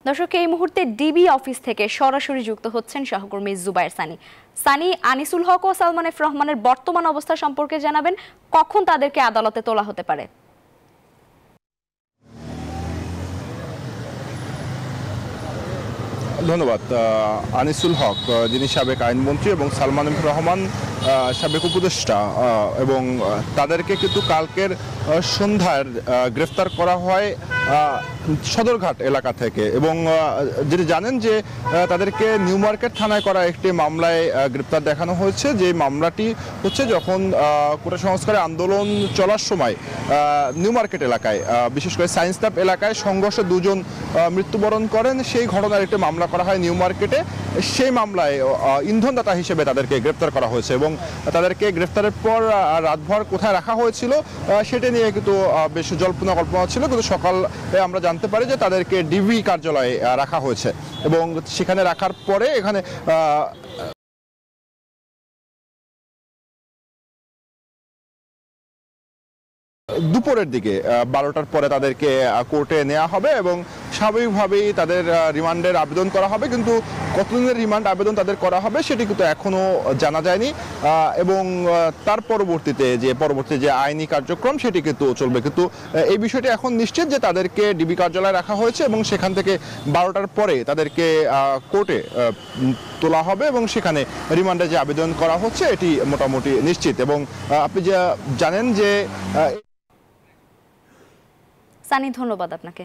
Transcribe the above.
দর্শক, এই মুহূর্তে ডিবি অফিস থেকে সরাসরি যুক্ত হচ্ছেন সহকর্মী জুবায়ের সানি। সানি, আনিসুল হক ও সালমান এফ রহমানের বর্তমান অবস্থা সম্পর্কে জানাবেন, কখন তাদেরকে আদালতে তোলা হতে পারে? ধন্যবাদ। আনিসুল হক, যিনি সাবেক আইনমন্ত্রী, এবং সালমান এফ রহমান সাবেক উপদেষ্টা, এবং তাদেরকে কিন্তু কালকের সন্ধ্যায় গ্রেফতার করা হয় সদরঘাট এলাকা থেকে। এবং যেটি জানেন যে তাদেরকে নিউ মার্কেট থানায় করা একটি মামলায় গ্রেপ্তার দেখানো হয়েছে। যে মামলাটি হচ্ছে যখন কোটা সংস্কারের আন্দোলন চলার সময় নিউ মার্কেট এলাকায়, বিশেষ করে সায়েন্স ল্যাব এলাকায় সংঘর্ষে দুজন মৃত্যুবরণ করেন। সেই ঘটনার একটি মামলা করা হয় নিউ মার্কেটে। সেই মামলায় ইন্ধনদাতা হিসেবে তাদেরকে গ্রেপ্তার করা হয়েছে এবং তাদেরকে গ্রেফতারের পর রাতভর কোথায় রাখা হয়েছিল সেটা নিয়ে কিন্তু বেশ জল্পনা কল্পনা ছিল, কিন্তু সকালে আমরা জানতে পারি যে তাদেরকে ডিবি কার্যালয়ে রাখা হয়েছে এবং সেখানে রাখার পরে এখানে দুপুরের দিকে 12টার পরে তাদেরকে কোর্টে নেওয়া হবে এবং স্বাভাবিকভাবেই তাদের রিমান্ডের আবেদন করা হবে। কিন্তু কতদিনের রিমান্ড আবেদন তাদের করা হবে সেটি কিন্তু এখনো জানা যায়নি এবং তার পরবর্তীতে যে আইনি কার্যক্রম সেটি কিন্তু চলবে। কিন্তু এই বিষয়টি এখন নিশ্চিত যে তাদেরকে ডিবি কার্যালয়ে রাখা হয়েছে এবং সেখান থেকে 12টার পরে তাদেরকে কোর্টে তোলা হবে এবং সেখানে রিমান্ডে যে আবেদন করা হচ্ছে এটি মোটামুটি নিশ্চিত। এবং আপনি যা জানেন যে সানি, ধন্যবাদ আপনাকে।